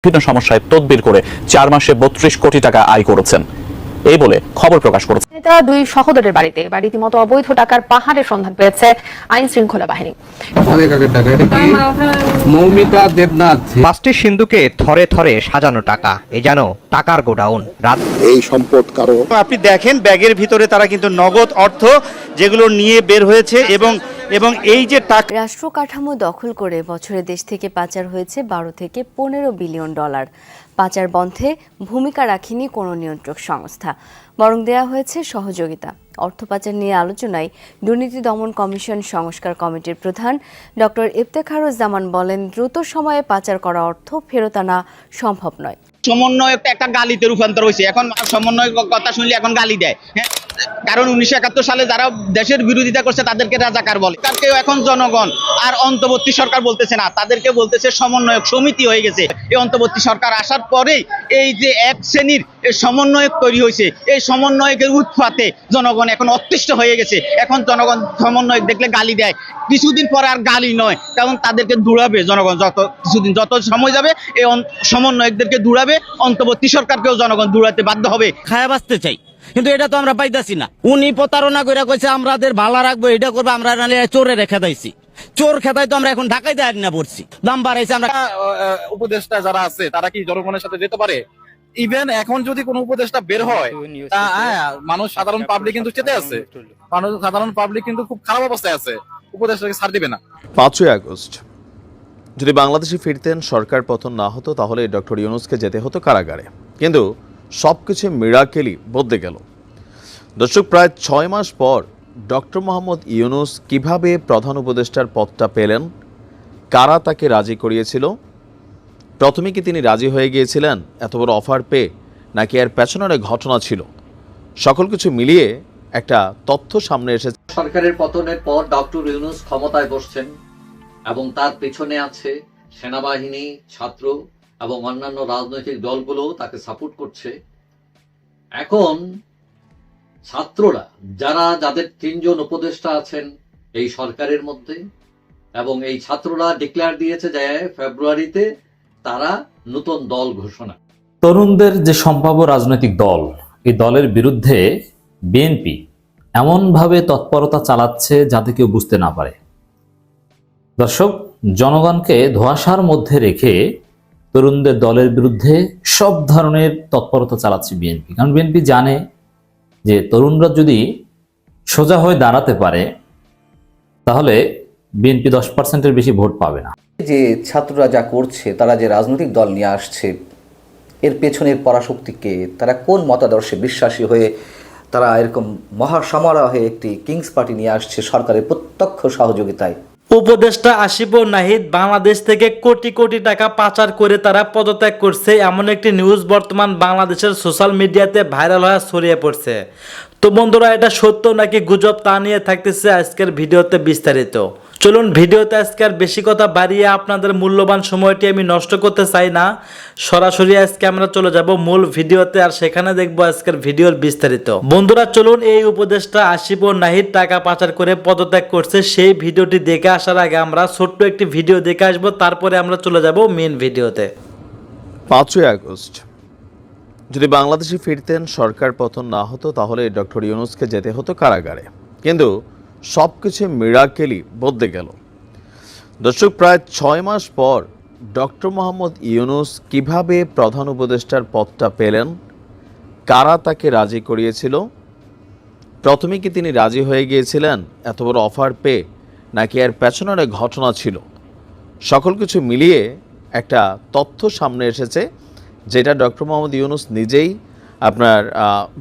বিভিন্ন সমস্যায় তদবির করে 4 মাসে 32 কোটি টাকা আয় করেছেন এই বলে খবর প্রকাশ করেছে। দুই সহোদরের বাড়িতে রীতিমতো অবৈধ টাকার পাহাড়ের সন্ধান পেয়েছে আইন শৃঙ্খলা বাহিনী। পাঁচটি সিন্ধুকে থরে থরে সাজানো টাকা, এ যেন টাকার গোডাউন। এই সম্পদ কারো। আপনি দেখেন ব্যাগের ভিতরে তারা কিন্তু নগদ অর্থ যেগুলো নিয়ে বের হয়েছে এবং এই যে টাকা। রাষ্ট্র কাঠামো দখল করে বছরে দেশ থেকে পাচার হয়েছে 12 থেকে 15 বিলিয়ন ডলার। পাচার বন্ধে ভূমিকা রাখেনি কোনো নিয়ন্ত্রক সংস্থা, বরং দেয়া হয়েছে সহযোগিতা। অর্থ পাচার নিয়ে আলোচনায় দুর্নীতি দমন কমিশন সংস্কার কমিটির প্রধান ডক্টর ইফতেখারুজ্জামান বলেন, দ্রুত সময়ে পাচার করা অর্থ ফেরত আনা সম্ভব নয়। সমন্বয় একটা গালিতে রূপান্তর হয়েছে, এখন সমন্বয় কথা শুনলে এখন গালি দেয়। হ্যাঁ, কারণ 1971 সালে যারা দেশের বিরোধিতা করছে তাদেরকে রাজাকার বলে। তাদেরকেও এখন জনগণ আর অন্তর্বর্তী সরকার বলতেছে না, তাদেরকে বলতেছে সমন্বয়ক সমিতি হয়ে গেছে। এই অন্তর্বর্তী সরকার আসার পরেই এই যে এক শ্রেণীর সমন্বয়ক তৈরি হয়েছে, এই সমন্বয়কের উৎপাতে জনগণ এখন অতিষ্ঠ হয়ে গেছে। এখন জনগণ সমন্বয়ক দেখলে গালি দেয়, কিছুদিন পরে আর গালি নয়, কারণ তাদেরকে দূরাবে জনগণ। যত সময় যাবে এই সমন্বয়কদেরকে দূরাবে, অন্তর্বর্তী সরকারকেও জনগণ দূরাতে বাধ্য হবে। খায়া বাঁচতে চাই, কিন্তু এটা তো আমরা পাইতাছি না। উনি প্রতারণা করে কইছে আমাদের ভালো রাখবো, এটা করবো, আমরা চোরে রেখে দিয়েছি। চোর খেতায় তো আমরা এখন ঢাকাইতে আর না পড়ছি, দাম বাড়াইছে। আমরা উপদেষ্টা যারা আছে তারা কি জনগণের সাথে যেতে পারে? ইভেন এখন যদি কোনো উপদেষ্টা বের হয়, মানুষ সাধারণ পাবলিক কিন্তু চেতে আছে, সাধারণ পাবলিক কিন্তু খুব খারাপ অবস্থায় আছে, উপদেষ্টাকে ছাড় দিবে না। 5ই আগস্ট যদি বাংলাদেশে ফিরতেন, সরকার পতন না হতো, তাহলে ডক্টর ইউনূসকে যেতে হতো কারাগারে। কিন্তু সবকিছু মিরাকেলি বদলে গেল। দর্শক, প্রায় 6 মাস পর ডক্টর মোহাম্মদ ইউনূস কিভাবে প্রধান উপদেষ্টার পদটা পেলেন, কারা তাকে রাজি করিয়েছিল, প্রথমে কি তিনি রাজি হয়ে গিয়েছিলেন এত বড় অফার পেয়ে, নাকি এর পেছনের ঘটনা ছিল, সকল কিছু মিলিয়ে একটা তথ্য সামনে এসেছে। সরকারের পতনের পর ডক্টর ইউনূস ক্ষমতায় বসছেন এবং তার পেছনে আছে সেনাবাহিনী, ছাত্র এবং অন্যান্য রাজনৈতিক দলগুলো তাকে সাপোর্ট করছে। এখন ছাত্ররা, যাদের 3 জন উপদেষ্টা আছেন এই সরকারের মধ্যে, এবং এই ছাত্ররা ডিক্লেয়ার দিয়েছে যে ফেব্রুয়ারিতে তারা নতুন দল ঘোষণা। তরুণদের যে সম্ভাব্য রাজনৈতিক দল, এই দলের বিরুদ্ধে বিএনপি এমনভাবে তৎপরতা চালাচ্ছে যাতে কেউ বুঝতে না পারে। দর্শক, জনগণকে ধোঁয়াশার মধ্যে রেখে তরুণদের দলের বিরুদ্ধে সব ধরনের তৎপরতা চালাচ্ছে বিএনপি। কারণ বিএনপি জানে যে তরুণরা যদি সোজা হয়ে দাঁড়াতে পারে তাহলে বিএনপি 10%-এর বেশি ভোট পাবে না। যে ছাত্ররা যা করছে, তারা যে রাজনৈতিক দল নিয়ে আসছে, এর পেছনের পরাশক্তিকে, তারা কোন মতাদর্শে বিশ্বাসী হয়ে তারা এরকম মহাসমারোহে একটি কিংস পার্টি নিয়ে আসছে সরকারের প্রত্যক্ষ সহযোগিতায়। উপদেষ্টা আসিফ নাহিদ বাংলাদেশ থেকে কোটি কোটি টাকা পাচার করে তারা পদত্যাগ করছে, এমন একটি নিউজ বর্তমান বাংলাদেশের সোশ্যাল মিডিয়াতে ভাইরাল হয়ে ছড়িয়ে পড়ছে। তো বন্ধুরা, এটা সত্য নাকি গুজব তা নিয়ে থাকতেছে আজকের ভিডিওতে বিস্তারিত। চলুন ভিডিওতে আজকে আর বেশি কথা বাড়িয়ে আপনাদের মূল্যবান সময়টি আমি নষ্ট করতে চাই না, সরাসরি আজকে আমরা চলে যাব মূল ভিডিওতে, আর সেখানে দেখবো আজকের ভিডিওর বিস্তারিত। বন্ধুরা চলুন, এই উপদেষ্টা আসিফ নাহিদ টাকা পাচার করে পদত্যাগ করছে সেই ভিডিওটি দেখে আসার আগে আমরা ছোট্ট একটি ভিডিও দেখে আসবো, তারপরে আমরা চলে যাব মেন ভিডিওতে। 5ই আগস্ট যদি বাংলাদেশে ফিরতেন, সরকার পতন না হতো, তাহলে ডক্টর ইউনূসকে যেতে হতো কারাগারে। কিন্তু সবকিছু মিরাকেলি বদলে গেল। দর্শক, প্রায় 6 মাস পর ডক্টর মোহাম্মদ ইউনূস কিভাবে প্রধান উপদেষ্টার পদটা পেলেন, কারা তাকে রাজি করিয়েছিল, প্রথমে কি তিনি রাজি হয়ে গিয়েছিলেন এত বড় অফার পেয়ে, নাকি এর পেছনের ঘটনা ছিল, সকল কিছু মিলিয়ে একটা তথ্য সামনে এসেছে, যেটা ডক্টর মোহাম্মদ ইউনূস নিজেই আপনার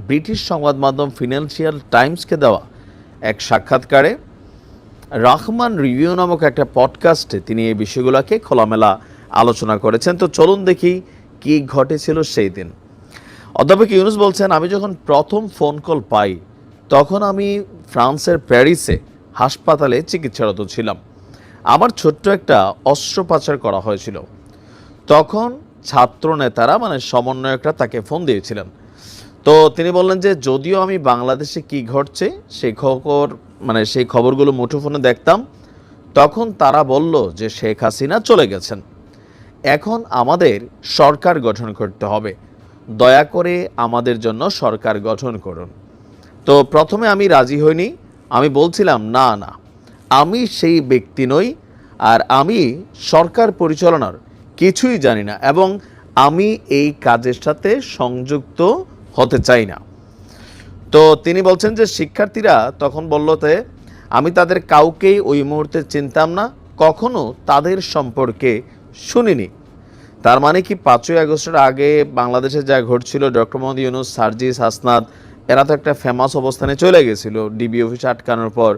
ব্রিটিশ সংবাদ মাধ্যম ফিনান্সিয়াল টাইমসকে দেওয়া এক সাক্ষাৎকারে রহমান রিভিউ নামক একটা পডকাস্টে তিনি এই বিষয়গুলোকে খোলামেলা আলোচনা করেছেন। তো চলুন দেখি কি ঘটেছিল সেই দিন। অধ্যাপক ইউনূস বলছেন, আমি যখন প্রথম ফোন কল পাই তখন আমি ফ্রান্সের প্যারিসে হাসপাতালে চিকিৎসারত ছিলাম। আমার ছোট্ট একটা অস্ত্র পাচার করা হয়েছিল। তখন ছাত্র নেতারা সমন্বয়করা তাকে ফোন দিয়েছিলেন। তো তিনি বললেন যে যদিও আমি বাংলাদেশে কি ঘটছে সেই খবরগুলো মুঠোফোনে দেখতাম, তখন তারা বলল যে শেখ হাসিনা চলে গেছেন। এখন আমাদের সরকার গঠন করতে হবে, দয়া করে আমাদের জন্য সরকার গঠন করুন। তো প্রথমে আমি রাজি হইনি, আমি বলছিলাম না না, আমি সেই ব্যক্তি নই, আর আমি সরকার পরিচালনার কিছুই জানি না এবং আমি এই কাজের সাথে সংযুক্ত হতে চাই না। তো তিনি বলছেন যে শিক্ষার্থীরা তখন বললতে আমি তাদের কাউকেই ওই মুহূর্তে চিনতাম না, কখনো তাদের সম্পর্কে শুনিনি। তার মানে কি 5ই আগস্টের আগে বাংলাদেশে যা ঘটছিল, ডক্টর মোহাম্মদ ইউনূস, সার্জিস, হাসনাত এরা তো একটা ফেমাস অবস্থানে চলে গেছিল ডিবি অফিসে আটকানোর পর,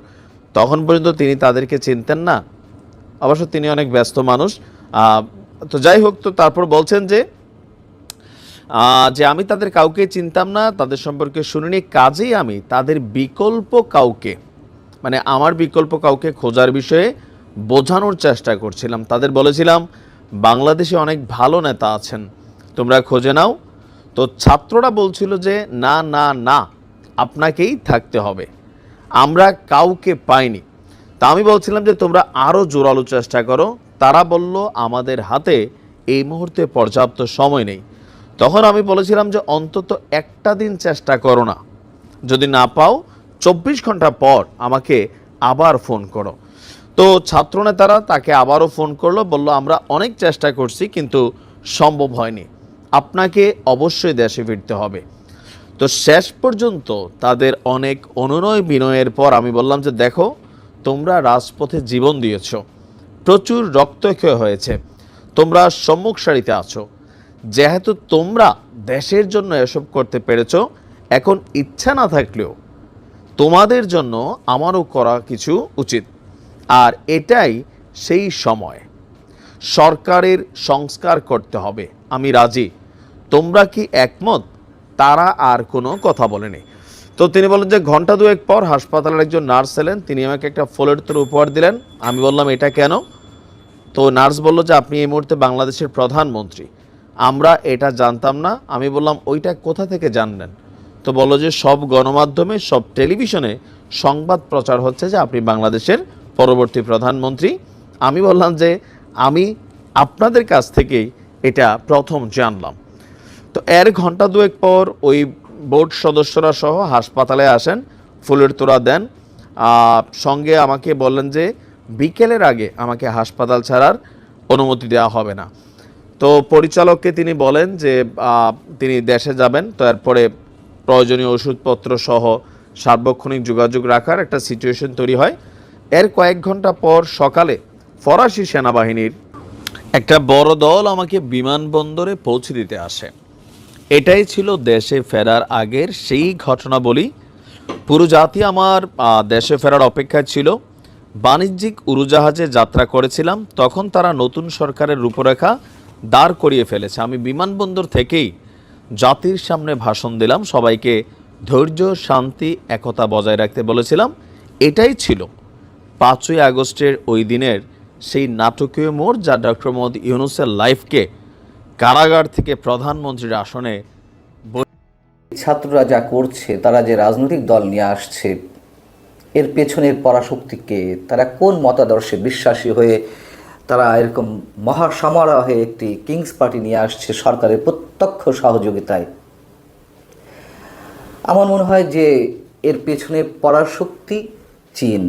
তখন পর্যন্ত তিনি তাদেরকে চিনতেন না। অবশ্য তিনি অনেক ব্যস্ত মানুষ। তো যাই হোক, তো তারপর বলছেন যে আমি তাদের কাউকে চিনতাম না, তাদের সম্পর্কে শুনিনি, কাজেই আমি তাদের বিকল্প কাউকে, মানে আমার বিকল্প কাউকে খোঁজার বিষয়ে বোঝানোর চেষ্টা করছিলাম। তাদের বলেছিলাম বাংলাদেশে অনেক ভালো নেতা আছেন, তোমরা খুঁজে নাও। তো ছাত্ররা বলছিল যে না না না, আপনাকেই থাকতে হবে, আমরা কাউকে পাইনি। তা আমি বলছিলাম যে তোমরা আরও জোরালো চেষ্টা করো। তারা বলল আমাদের হাতে এই মুহূর্তে পর্যাপ্ত সময় নেই। তখন আমি বলেছিলাম যে অন্তত একটা দিন চেষ্টা করো না, যদি না পাও 24 ঘন্টা পর আমাকে আবার ফোন করো। তো ছাত্রনেতারা তাকে আবারও ফোন করলো, বলল আমরা অনেক চেষ্টা করছি কিন্তু সম্ভব হয়নি, আপনাকে অবশ্যই দেশে ফিরতে হবে। তো শেষ পর্যন্ত তাদের অনেক অনুনয় বিনয়ের পর আমি বললাম যে দেখো, তোমরা রাজপথে জীবন দিয়েছ, প্রচুর রক্তক্ষয় হয়েছে, তোমরা সম্মুখ সারিতে আছো, যেহেতু তোমরা দেশের জন্য এসব করতে পেরেছো, এখন ইচ্ছা না থাকলেও তোমাদের জন্য আমারও করা কিছু উচিত, আর এটাই সেই সময়। সরকারের সংস্কার করতে হবে, আমি রাজি, তোমরা কি একমত? তারা আর কোনো কথা বলেনি। তো তিনি বলেন যে ঘন্টা দুয়েক পর হাসপাতালের একজন নার্স এলেন, তিনি আমাকে একটা ফুলের তোর উপহার দিলেন। আমি বললাম এটা কেন? তো নার্স বলল যে আপনি এই মুহূর্তে বাংলাদেশের প্রধানমন্ত্রী, আমরা এটা জানতাম না। আমি বললাম ওইটা কোথা থেকে জানলেন? তো বললো যে সব গণমাধ্যমে, সব টেলিভিশনে সংবাদ প্রচার হচ্ছে যে আপনি বাংলাদেশের পরবর্তী প্রধানমন্ত্রী। আমি বললাম যে আমি আপনাদের কাছ থেকেই এটা প্রথম জানলাম। তো এর ঘন্টা দুয়েক পর ওই বোর্ড সদস্যরা সহ হাসপাতালে আসেন, ফুলের তোড়া দেন, সঙ্গে আমাকে বললেন যে বিকেলের আগে আমাকে হাসপাতাল ছাড়ার অনুমতি দেওয়া হবে না। তো পরিচালককে তিনি বলেন যে তিনি দেশে যাবেন, তো এরপরে প্রয়োজনীয় ওষুধপত্র সহ সার্বক্ষণিক যোগাযোগ রাখার একটা সিচুয়েশন তৈরি হয়। এর কয়েক ঘন্টা পর সকালে ফরাসি সেনাবাহিনীর একটা বড় দল আমাকে বিমানবন্দরে পৌঁছে দিতে আসে। এটাই ছিল দেশে ফেরার আগের সেই ঘটনাবলী। পুরো জাতি আমার দেশে ফেরার অপেক্ষায় ছিল। বাণিজ্যিক উড়োজাহাজে যাত্রা করেছিলাম, তখন তারা নতুন সরকারের রূপরেখা দাঁড় করিয়ে ফেলেছে। আমি বিমানবন্দর থেকেই জাতির সামনে ভাষণ দিলাম, সবাইকে ধৈর্য, শান্তি, একতা বজায় রাখতে বলেছিলাম। এটাই ছিল 5ই আগস্টের ওই দিনের সেই নাটকীয় মোড়, যা ডক্টর মোহাম্মদ ইউনূসের লাইফকে কারাগার থেকে প্রধানমন্ত্রীর আসনে। ছাত্ররা যা করছে, তারা যে রাজনৈতিক দল নিয়ে আসছে, এর পেছনের পরাশক্তিকে, তারা কোন মতাদর্শে বিশ্বাসী হয়ে তারা এরকম মহাসমারোহে একটি কিংস পার্টি নিয়ে আসছে সরকারের প্রত্যক্ষ সহযোগিতায়। আমার মনে হয় যে এর পেছনে পরাশক্তি চীন,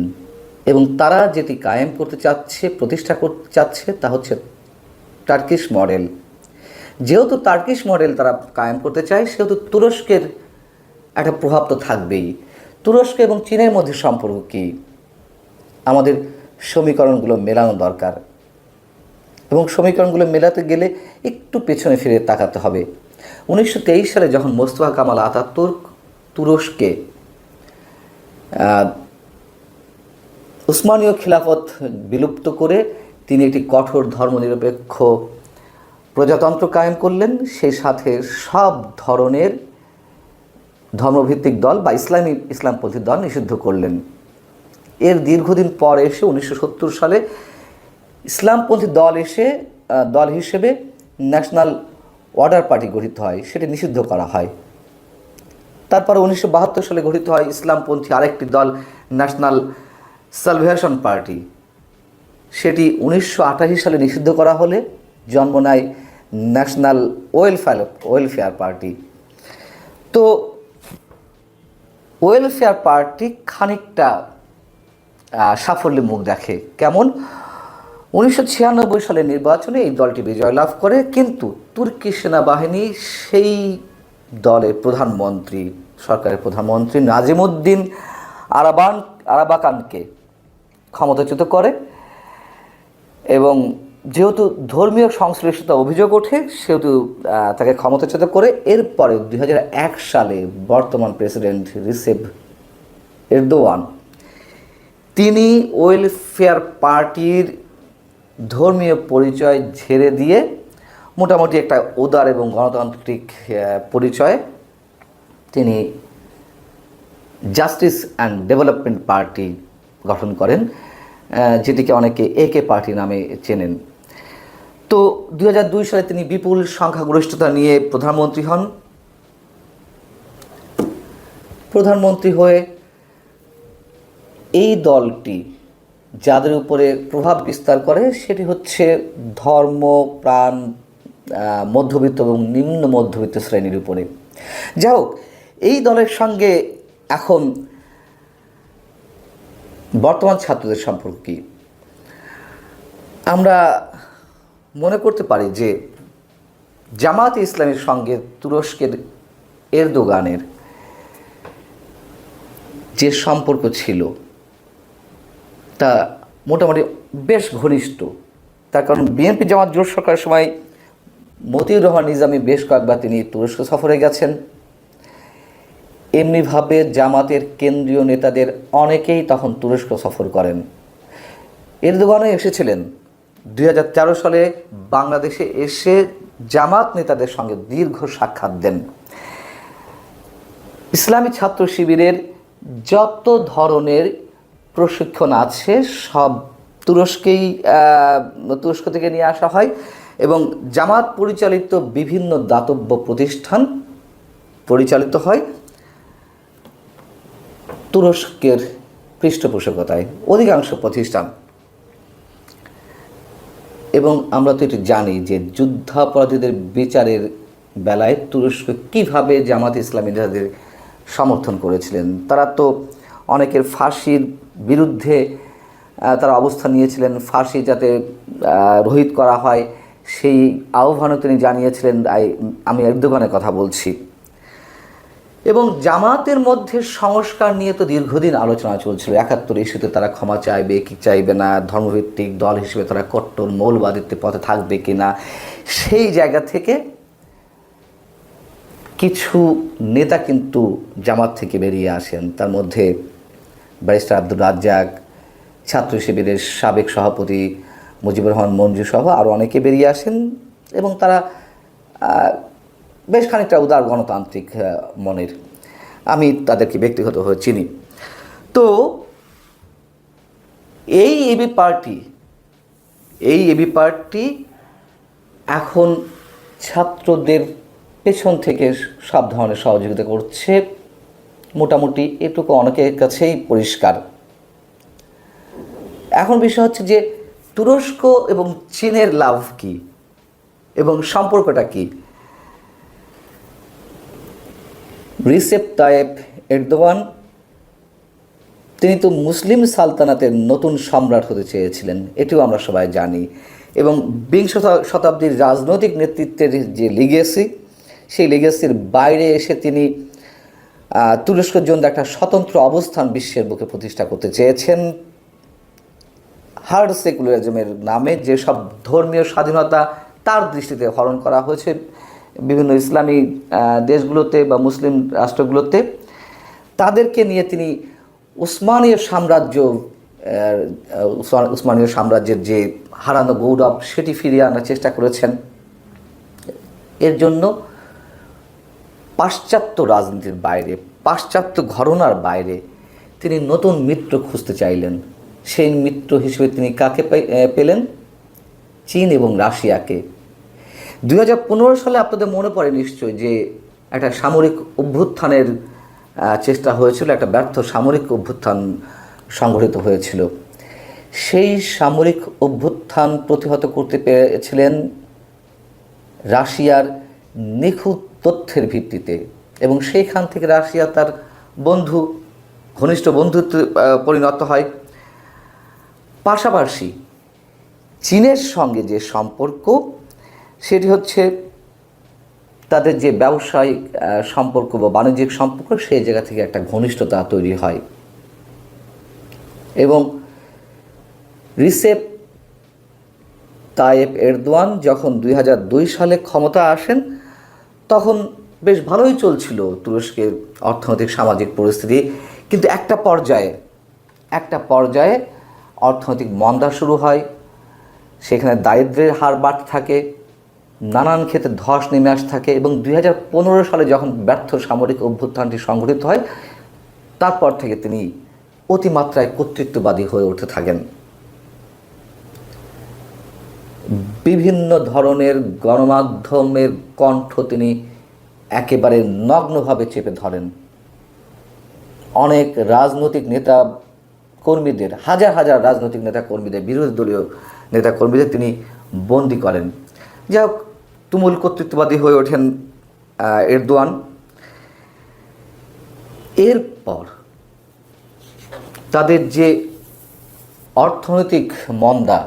এবং তারা যেটি কায়েম করতে চাচ্ছে, প্রতিষ্ঠা করতে চাচ্ছে, তা হচ্ছে টার্কিশ মডেল। যেহেতু টার্কিশ মডেল তারা কায়েম করতে চায়, সেহেতু তুরস্কের একটা প্রভাব তো থাকবেই। তুরস্ক এবং চীনের মধ্যে সম্পর্ক কী? আমাদের সমীকরণগুলো মেলানো দরকার, এবং সমীকরণগুলো মেলাতে গেলে একটু পেছনে ফিরে তাকাতে হবে। 1923 সালে যখন মোস্তফা কামাল আতাতুর্ক তুরস্কে উসমানীয় খিলাফত বিলুপ্ত করে তিনি একটি কঠোর ধর্মনিরপেক্ষ প্রজাতন্ত্র কায়েম করলেন, সেই সাথে সব ধরনের ধর্মভিত্তিক দল বা ইসলামপন্থী দল নিষিদ্ধ করলেন। এর দীর্ঘদিন পর এসে 1970 সালে ইসলামপন্থী দল হিসেবে ন্যাশনাল অর্ডার পার্টি গঠিত হয়, সেটি নিষিদ্ধ করা হয়। তারপরে 1972 সালে গঠিত হয় ইসলামপন্থী আরেকটি দল, ন্যাশনাল সালভেশন পার্টি। সেটি 1988 সালে নিষিদ্ধ করা হলে জন্ম নেয় ন্যাশনাল ওয়েলফেয়ার পার্টি। তো ওয়েলফেয়ার পার্টি খানিকটা সাফল্যে মুখ দেখে। কেমন? 1996 সালের নির্বাচনে এই দলটি বিজয় লাভ করে, কিন্তু তুর্কি সেনাবাহিনী সেই দলের প্রধানমন্ত্রী, সরকারের প্রধানমন্ত্রী নাজিমুদ্দিন আরাবাকানকে ক্ষমতাচ্যুত করে, এবং যেহেতু ধর্মীয় সংশ্লিষ্টতা অভিযোগ ওঠে সেহেতু তাকে ক্ষমতাচ্যুত করে। এরপরে 2001 সালে বর্তমান প্রেসিডেন্ট রিসেপ এরদোয়ান তিনি ওয়েলফেয়ার পার্টির ধর্মীয় পরিচয় ঝেড়ে দিয়ে মোটামুটি একটা উদার এবং গণতান্ত্রিক পরিচয় তিনি জাস্টিস অ্যান্ড ডেভেলপমেন্ট পার্টি গঠন করেন, যেটিকে অনেকে একে পার্টি নামে চেনেন। তো 2002 সালে তিনি বিপুল সংখ্যাগরিষ্ঠতা নিয়ে প্রধানমন্ত্রী হন। প্রধানমন্ত্রী হয়ে এই দলটি যাদের উপরে প্রভাব বিস্তার করে সেটি হচ্ছে ধর্মপ্রাণ মধ্যবিত্ত এবং নিম্ন মধ্যবিত্ত শ্রেণীর উপরে। যাই হোক, এই দলের সঙ্গে এখন বর্তমান ছাত্রদের সম্পর্ক কী? আমরা মনে করতে পারি যে জামায়াতে ইসলামীর সঙ্গে তুরস্কের এরদোগানের যে সম্পর্ক ছিল তা মোটামুটি বেশ ঘনিষ্ঠ। তার কারণ বিএনপি জামাত জোট সরকারের সময় মতিউর রহমান নিজামী বেশ কয়েকবার তিনি তুরস্ক সফরে গেছেন। এমনিভাবে জামাতের কেন্দ্রীয় নেতাদের অনেকেই তখন তুরস্ক সফর করেন। এরদোগানও এসেছিলেন 2013 সালে বাংলাদেশে এসে জামাত নেতাদের সঙ্গে দীর্ঘ সাক্ষাৎ দেন। ইসলামী ছাত্র শিবিরের যত ধরনের প্রশিক্ষণ আছে সব তুরস্ক থেকে নিয়ে আসা হয়, এবং জামাত পরিচালিত বিভিন্ন দাতব্য প্রতিষ্ঠান পরিচালিত হয় তুরস্কের পৃষ্ঠপোষকতায়, অধিকাংশ প্রতিষ্ঠান। এবং আমরা তো এটি জানি যে যুদ্ধাপরাধীদের বিচারের বেলায় তুরস্ক কীভাবে জামাত ইসলামী নেতাদের সমর্থন করেছিলেন। তারা তো অনেকের ফাঁসির বিরুদ্ধে তারা অবস্থান নিয়েছিলেন, ফাঁসি যাতে রহিত করা হয় সেই আহ্বানও তিনি জানিয়েছিলেন। আমি এরদোগানের কথা বলছি। এবং জামাতের মধ্যে সংস্কার নিয়ে তো দীর্ঘদিন আলোচনা চলছিল। 71 ইস্যুতে তারা ক্ষমা চাইবে কি চাইবে না, ধর্মভিত্তিক দল হিসেবে তারা কট্টর মৌলবাদিত্বের পথে থাকবে কি না, সেই জায়গা থেকে কিছু নেতা কিন্তু জামাত থেকে বেরিয়ে আসেন। তার মধ্যে ব্যারিস্টার আব্দুর রাজ্জাক, ছাত্র শিবিরের সাবেক সভাপতি মুজিবুর রহমান মঞ্জু সহ আরও অনেকে বেরিয়ে আসেন, এবং তারা বেশ খানিকটা উদার গণতান্ত্রিক মনের। আমি তাদেরকে ব্যক্তিগতভাবে চিনি। তো এই এবি পার্টি এখন ছাত্রদের পেছন থেকে সব ধরনের সহযোগিতা করছে, মোটামুটি এটুকু অনেকের কাছেই পরিষ্কার। এখন বিষয় হচ্ছে যে তুরস্ক এবং চীনের লাভ কি এবং সম্পর্কটা কি? রিসেপ তাইয়েপ এরদোয়ান তিনি তো মুসলিম সালতানাতের নতুন সম্রাট হতে চেয়েছিলেন, এটিও আমরা সবাই জানি। এবং 20 শতাব্দীর রাজনৈতিক নেতৃত্বের যে লিগেসি, সেই লিগেসির বাইরে এসে তিনি তুরস্কের জন্য একটা স্বতন্ত্র অবস্থান বিশ্বের বুকে প্রতিষ্ঠা করতে চেয়েছেন। হার্ড সেকুলারিজমের নামে যেসব ধর্মীয় স্বাধীনতা তার দৃষ্টিতে হরণ করা হয়েছে বিভিন্ন ইসলামী দেশগুলোতে বা মুসলিম রাষ্ট্রগুলোতে, তাদেরকে নিয়ে তিনি উসমানীয় সাম্রাজ্যের যে হারানো গৌরব সেটি ফিরিয়ে আনার চেষ্টা করেছেন। এর জন্য পাশ্চাত্য রাজনীতির বাইরে, পাশ্চাত্য ঘরানার বাইরে তিনি নতুন মিত্র খুঁজতে চাইলেন। সেই মিত্র হিসেবে তিনি কাকে পেলেন? চীন এবং রাশিয়াকে। 2015 সালে আপনাদের মনে পড়ে নিশ্চয় যে একটা সামরিক অভ্যুত্থানের চেষ্টা হয়েছিল, একটা ব্যর্থ সামরিক অভ্যুত্থান সংঘটিত হয়েছিল। সেই সামরিক অভ্যুত্থান প্রতিহত করতে পেরেছিলেন রাশিয়ার নিখুঁত তথ্যের ভিত্তিতে, এবং সেইখান থেকে রাশিয়া তার ঘনিষ্ঠ বন্ধুত্বে পরিণত হয়। পাশাপাশি চীনের সঙ্গে যে সম্পর্ক, সেটি হচ্ছে তাদের যে ব্যবসায়িক সম্পর্ক বা বাণিজ্যিক সম্পর্ক, সেই জায়গা থেকে একটা ঘনিষ্ঠতা তৈরি হয়। এবং রিসেপ তাইয়েপ এরদোয়ান যখন 2002 সালে ক্ষমতা আসেন, তখন বেশ ভালোই চলছিল তুরস্কের অর্থনৈতিক সামাজিক পরিস্থিতি, কিন্তু একটা পর্যায়ে অর্থনৈতিক মন্দা শুরু হয়, সেখানে দারিদ্র্যের হার বাড়তে থাকে, নানান ক্ষেত্রে ধস নেমে আসতে থাকে, এবং 2015 সালে যখন ব্যর্থ সামরিক অভ্যুত্থানটি সংঘটিত হয়, তারপর থেকে তিনি অতিমাত্রায় কর্তৃত্ববাদী হয়ে উঠতে থাকেন। বিভিন্ন ধরনের গণমাধ্যমের কণ্ঠ তিনি একেবারে নগ্নভাবে চেপে ধরেন। অনেক রাজনৈতিক নেতা কর্মীদের, হাজার হাজার রাজনৈতিক নেতা কর্মীদের, বিরোধী দলীয় নেতা কর্মীদের তিনি বন্দী করেন। যাই হোক, তুমুল কর্তৃত্ববাদী হয়ে ওঠেন এরদোয়ান। এরপর তাদের যে অর্থনৈতিক মন্দা,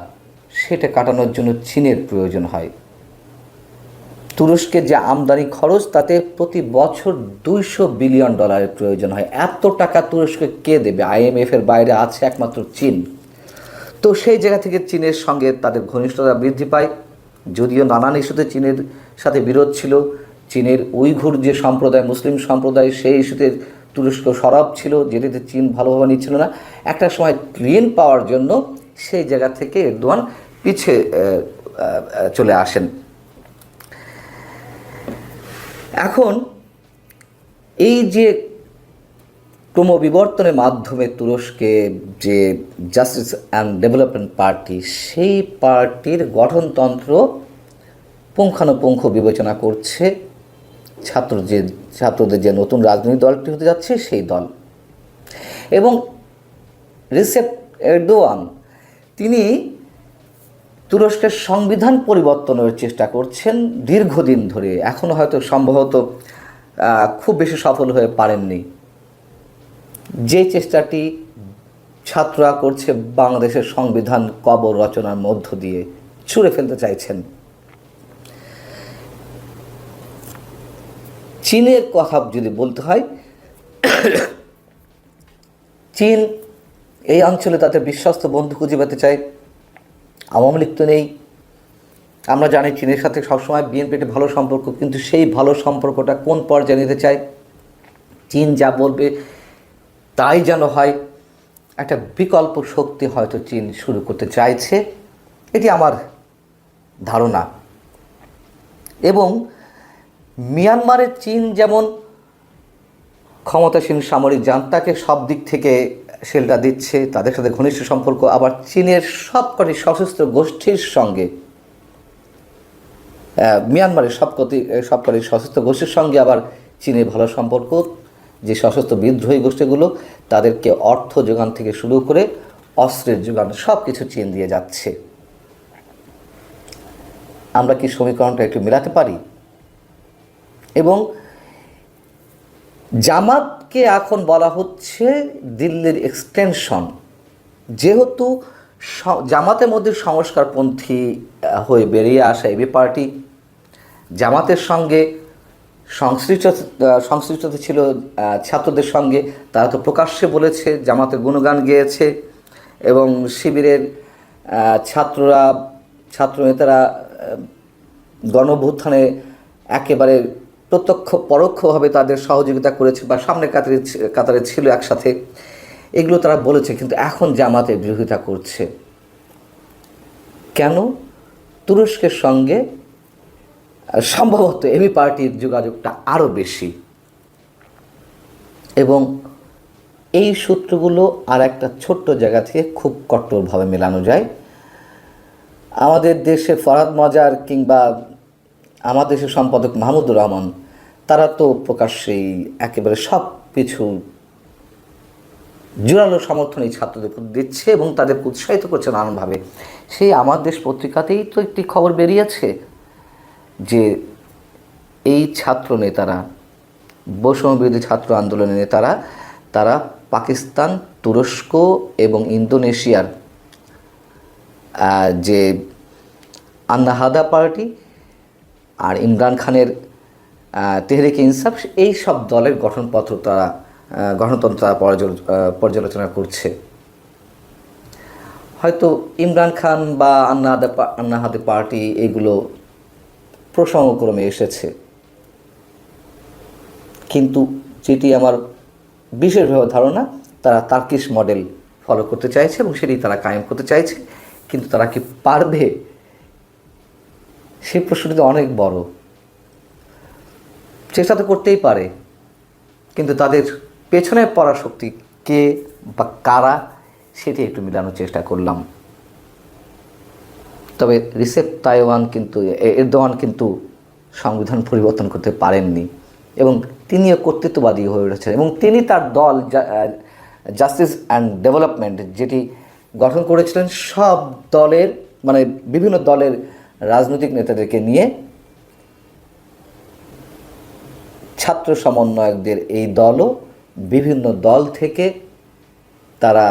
সেটা কাটানোর জন্য চীনের প্রয়োজন হয়। তুরস্কের যে আমদানি খরচ, তাতে প্রতি বছর $200 বিলিয়ন প্রয়োজন হয়। এত টাকা তুরস্কে কে দেবে? IMF-এর বাইরে আছে একমাত্র চীন। তো সেই জায়গা থেকে চীনের সঙ্গে তাদের ঘনিষ্ঠতা বৃদ্ধি পায়। যদিও নানান ইস্যুতে চীনের সাথে বিরোধ ছিল। চীনের উইঘুর যে সম্প্রদায়, মুসলিম সম্প্রদায়, সেই ইস্যুতে তুরস্ক সরব ছিল, যেটিতে চীন ভালোভাবে নিচ্ছিল না। একটা সময় ক্লিন পাওয়ার জন্য সেই জায়গা থেকে এরদোয়ান পিছিয়ে চলে আসেন। এখন এই যে ক্রমবিবর্তনের মাধ্যমে তুরস্কে যে জাস্টিস অ্যান্ড ডেভেলপমেন্ট পার্টি, সেই পার্টির গঠনতন্ত্র পুঙ্খানুপুঙ্খ বিবেচনা করছে ছাত্রদের যে নতুন রাজনৈতিক দলটি হতে যাচ্ছে, সেই দল। এবং রিসেপ এরদোয়ান তিনি তুরস্কের সংবিধান পরিবর্তনের চেষ্টা করছেন দীর্ঘদিন ধরে। এখনও হয়তো সম্ভবত খুব বেশি সফল হয়ে পারেননি। যে চেষ্টাটি ছাত্ররা করছে বাংলাদেশের সংবিধান কবর রচনার মধ্য দিয়ে ছুঁড়ে ফেলতে চাইছেন। চীনের কথা যদি বলতে হয়, চীন এই অঞ্চলে তাদের বিশ্বস্ত বন্ধু খুঁজে পেতে চায়। আওয়ামী লীগ তো নেই। আমরা জানি চীনের সাথে সবসময় বিএনপির ভালো সম্পর্ক, কিন্তু সেই ভালো সম্পর্কটা কোন পর্যায়ে নিতে চায়? চীন যা বলবে তাই যেন হয়, একটা বিকল্প শক্তি হয়তো চীন শুরু করতে চাইছে, এটি আমার ধারণা। এবং মিয়ানমারের চীন যেমন ক্ষমতাসীন সামরিক জান্তাকে সব দিক থেকে শেল্টার দিচ্ছে, তাদের সাথে ঘনিষ্ঠ সম্পর্ক, আবার চীনের সবকটি সশস্ত্র গোষ্ঠীর সঙ্গে, মিয়ানমারের সবকটি সশস্ত্র গোষ্ঠীর সঙ্গে আবার চীনের ভালো সম্পর্ক। যে সশস্ত্র বিদ্রোহী গোষ্ঠীগুলো, তাদেরকে অর্থ যোগান থেকে শুরু করে অস্ত্রের যোগান সব কিছু চীন দিয়ে যাচ্ছে। আমরা কি সমীকরণটা একটু মেলাতে পারি? এবং জামাতকে এখন বলা হচ্ছে দিল্লির এক্সটেনশন, যেহেতু জামাতের মধ্যে সংস্কারপন্থী হয়ে বেরিয়ে আসা এবি পার্টি জামাতের সঙ্গে সংশ্লিষ্টতা ছিল ছাত্রদের সঙ্গে। তারা তো প্রকাশ্যে বলেছে, জামাতের গুণগান গেয়েছে, এবং শিবিরের ছাত্রনেতারা গণঅভ্যুত্থানে একেবারে প্রত্যক্ষ পরোক্ষভাবে তাদের সহযোগিতা করেছে বা সামনে কাতারে ছিল একসাথে, এগুলো তারা বলেছে। কিন্তু এখন জামাতের বিরোধিতা করছে কেন? তুরস্কের সঙ্গে সম্ভবত এবি পার্টির যোগাযোগটা আরও বেশি। এবং এই সূত্রগুলো আর একটা ছোট্ট জায়গা থেকে খুব কট্টরভাবে মেলানো যায়। আমাদের দেশে ফরহাদ মজার কিংবা আমাদের দেশের সম্পাদক মাহমুদুর রহমান, তারা তো প্রকাশ্যেই একেবারে সব কিছু জোরালো সমর্থন এই ছাত্রদের দিচ্ছে এবং তাদেরকে উৎসাহিত করছে নানানভাবে। সেই আমার দেশ পত্রিকাতেই তো একটি খবর বেরিয়েছে যে এই ছাত্র নেতারা, বৈষম্যবিরোধী ছাত্র আন্দোলনের নেতারা, তারা পাকিস্তান, তুরস্ক এবং ইন্দোনেশিয়ার যে আন্নাহাদা পার্টি আর ইমরান খানের তেহরিকে ইনসাফ, এই সব দলের গঠনতন্ত্র তারা পর্যালোচনা করছে। হয়তো ইমরান খান বা আন্নাহাদা পার্টি এগুলো প্রসঙ্গক্রমে এসেছে, কিন্তু যেটি আমার বিশেষভাবে ধারণা, তারা তার্কিশ মডেল ফলো করতে চাইছে এবং সেটি তারা কায়েম করতে চাইছে। কিন্তু তারা কি পারবে, সেই প্রশ্নটি তো অনেক বড়। চেষ্টা তো করতেই পারে, কিন্তু তাদের পেছনে পরাশক্তি কে বা কারা, সেটি একটু মেলানোর চেষ্টা করলাম। তবে রিসেপ এরদোয়ান কিন্তু সংবিধান পরিবর্তন করতে পারেননি এবং তিনিও কর্তৃত্ববাদী হয়ে উঠেছেন এবং তিনি তার দল জাস্টিস অ্যান্ড ডেভেলপমেন্ট যেটি গঠন করেছিলেন সব দলের, মানে বিভিন্ন দলের রাজনৈতিক নেতাদেরকে নিয়ে, ছাত্র সমন্বয়কদের এই দলও বিভিন্ন দল থেকে তারা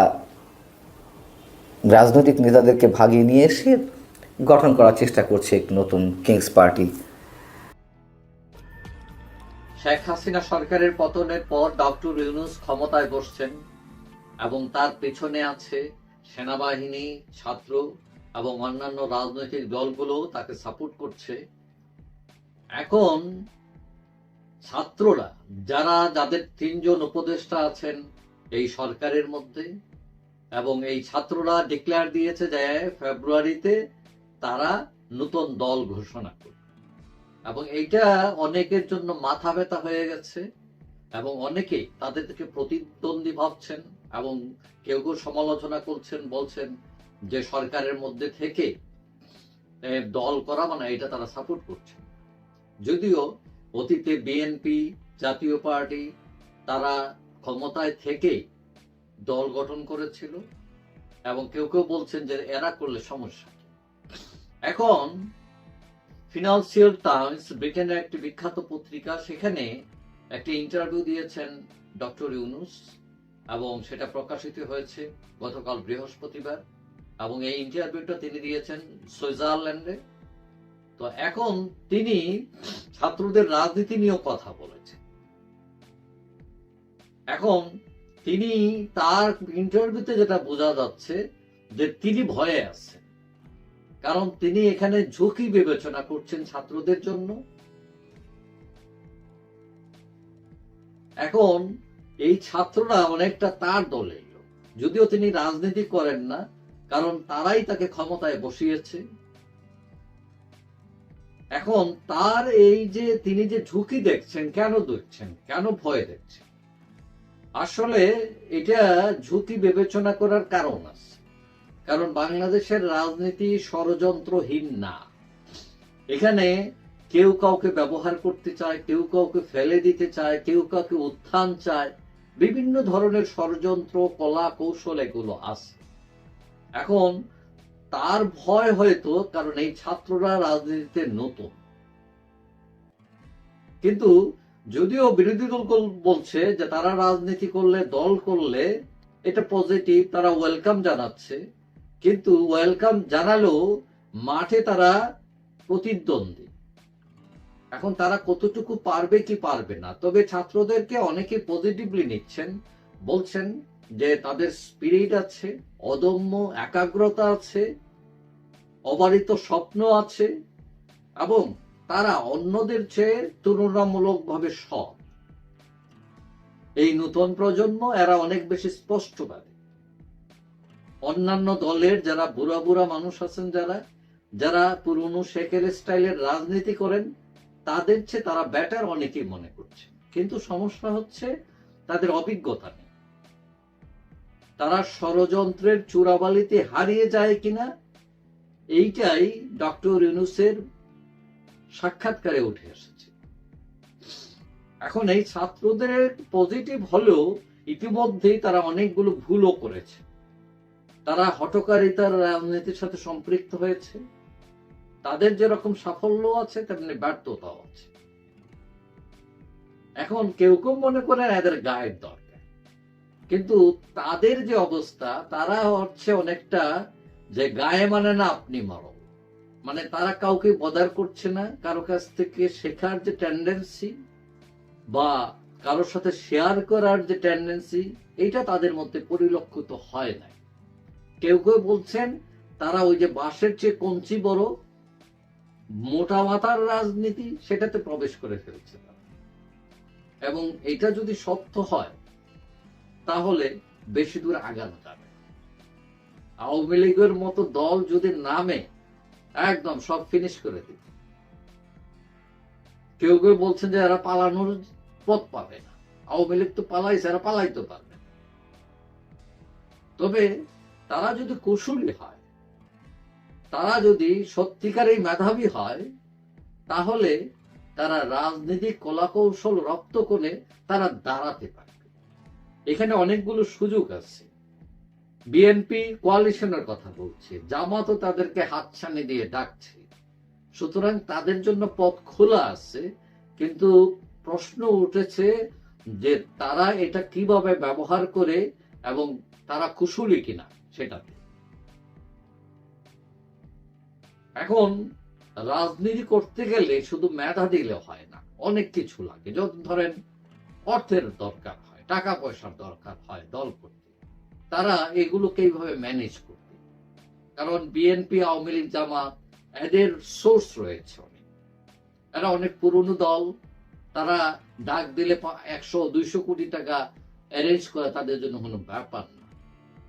রাজনৈতিক নেতাদেরকে ভাগিয়ে নিয়ে এসে গঠন করার চেষ্টা করছে এক নতুন কিংস পার্টি। শেখ হাসিনা সরকারের পতনের পর ডক্টর ইউনূস ক্ষমতায় বসছেন এবং তার পেছনে আছে সেনাবাহিনী, ছাত্র এবং অন্যান্য রাজনৈতিক দলগুলো তাকে সাপোর্ট করছে। এখন ছাত্ররা, যাদের 3 জন উপদেষ্টা আছেন এই সরকারের মধ্যে, এবং এই ছাত্ররা ডিক্লেয়ার দিয়েছে যে ফেব্রুয়ারিতে তারা নতুন দল ঘোষণা করবে, এবং এইটা অনেকের জন্য মাথা ব্যথা হয়ে গেছে এবং অনেকেই তাদেরকে প্রতিদ্বন্দ্বী ভাবছেন এবং কেউ কেউ সমালোচনা করছেন, বলছেন যে সরকারের মধ্যে থেকে দল করা মানে এটা তারা সাপোর্ট করছে। যদিও অতীতে বিএনপি, জাতীয় পার্টি তারা ক্ষমতায় থেকে দল গঠন করেছিল এবং কেউ কেউ বলছেন যে এরা করলে সমস্যা। এখন ফিনান্সিয়াল টাইমস, ব্রিটেনের একটি বিখ্যাত পত্রিকা, সেখানে একটি ইন্টারভিউ দিয়েছেন ডক্টর ইউনূস এবং সেটা প্রকাশিত হয়েছে গতকাল বৃহস্পতিবার, এবং এই ইন্টারভিউটা তিনি দিয়েছেন সুইজারল্যান্ডে। তো এখন তিনি ছাত্রদের রাজনীতি নিয়েও কথা বলেছেন। এখন তিনি তার ইন্টারভিউতে যেটা বোঝা যাচ্ছে যে তিনি ভয়ে আছেন, কারণ তিনি এখানে ঝুঁকি বিবেচনা করছেন ছাত্রদের জন্য। এখন এই ছাত্ররা অনেকটা তার দলের লোক, যদিও তিনি রাজনীতি করেন না, কারণ তারাই তাকে ক্ষমতায় বসিয়েছে। এখন তার এই যে তিনি যে ঝুঁকি দেখছেন, কেন দেখছেন, কেন ভয় দেখছেন, আসলে এটা ঝুঁকি বিবেচনা করার কারণ আছে। কারণ বাংলাদেশের রাজনীতি ষড়যন্ত্রহীন না। এখানে কেউ কাউকে ব্যবহার করতে চায়, কেউ কাউকে ফেলে দিতে চায়, কেউ কাউকে উত্থান চায়, বিভিন্ন ধরনের ষড়যন্ত্র, কলা কৌশল এগুলো আছে। এখন তার ভয় হয়তো, কারণ এই ছাত্ররা রাজনীতিতে নতুন, কিন্তু যদিও বিরোধী দল বলছে যে তারা রাজনীতি করলে, দল করলে এটা পজিটিভ, তারা ওয়েলকাম জানাচ্ছে, কিন্তু ওয়েলকাম জানালেও মাঠে তারা প্রতিদ্বন্দ্বী। এখন তারা কতটুকু পারবে কি পারবে না। তবে ছাত্রদেরকে অনেকে পজিটিভলি নিচ্ছেন, বলছেন যে তাদের স্পিরিট আছে, অদম্য একাগ্রতা আছে, অবারিত স্বপ্ন আছে এবং তারা অন্যদের চেয়ে তুলনামূলকভাবে সৎ। এই নতুন প্রজন্ম এরা অনেক বেশি স্পষ্টবাদী। অন্যান্য দলের যারা বুড়া বুড়া মানুষ আছেন, যারা পুরনো শেখের স্টাইলের রাজনীতি করেন, তাদের চেয়ে তারা বেটার অনেকেই মনে করছে। কিন্তু সমস্যা হচ্ছে তাদের অভিজ্ঞতা নেই। তারা ষড়যন্ত্রের চূড়াবালিতে হারিয়ে যায় কিনা, এইটাই ডক্টর ইউনূসের সাক্ষাৎকারে উঠে এসেছে। এখন এই ছাত্রদের পজিটিভ হলেও ইতিমধ্যেই তারা অনেকগুলো ভুলও করেছে। তারা হঠকারিতার রাজনীতির সাথে সম্পৃক্ত হয়েছে তাদের যেরকম সাফল্য আছে তেমনি ব্যর্থতাও আছে। এখন কেউ কেউ মনে করেন এদের গায়ের দরকার, কিন্তু তাদের যে অবস্থা, তারা হচ্ছে অনেকটা যে গায়ে মানে না আপনি মারো, মানে তারা কাউকে বদার করছে না, কারো কাছ থেকে শেখার যে টেন্ডেন্সি বা কারোর সাথে শেয়ার করার যে টেন্ডেন্সি, এইটা তাদের মধ্যে পরিলক্ষিত হয় না। কেউ কেউ বলছেন তারা ওই যে বাঁশের চেয়ে কঞ্চি বড় মোটা মাথার রাজনীতি, সেটাতে প্রবেশ করে ফেলছে তারা। এবং এটা যদি সত্য হয় তাহলে বেশি দূর আগানো যাবে। আওয়ামী লীগের মতো দল যদি নামে একদম সব ফিনিশ করে দিবে। কেউ কেউ বলছেন যে এরা পালানোর পথ পাবে না, আওয়ামী লীগ তো পালাইছে, এরা পালাইতে পারবে না। তবে তারা যদি কৌশলী হয়, তারা যদি সত্যিকারেই মেধাবী হয়, তাহলে তারা রাজনৈতিক কলাকৌশল রপ্ত করে তারা দাঁড়াতে পারবে। এখানে অনেকগুলো সুযোগ আছে। বিএনপি কোয়ালিশনের কথা বলছে, জামাতও তাদেরকে হাতছানি দিয়ে ডাকছে, সুতরাং তাদের জন্য পথ খোলা আছে। কিন্তু প্রশ্ন উঠেছে যে তারা এটা কিভাবে ব্যবহার করে এবং তারা কুশলী কিনা সেটাতে। এখন রাজনীতি করতে গেলে শুধু মেধা দিলে হয় না, অনেক কিছু লাগে। যখন ধরেন অর্থের দরকার হয়, টাকা পয়সার দরকার হয় দল করতে, তারা এগুলোকে এইভাবে ম্যানেজ করবে। কারণ বিএনপি, আওয়ামী লীগ, জামাত এদের সোর্স রয়েছে অনেক, এরা অনেক পুরনো দল, তারা ডাক দিলে 100-200 কোটি টাকা অ্যারেঞ্জ করে তাদের জন্য কোনো ব্যাপার না।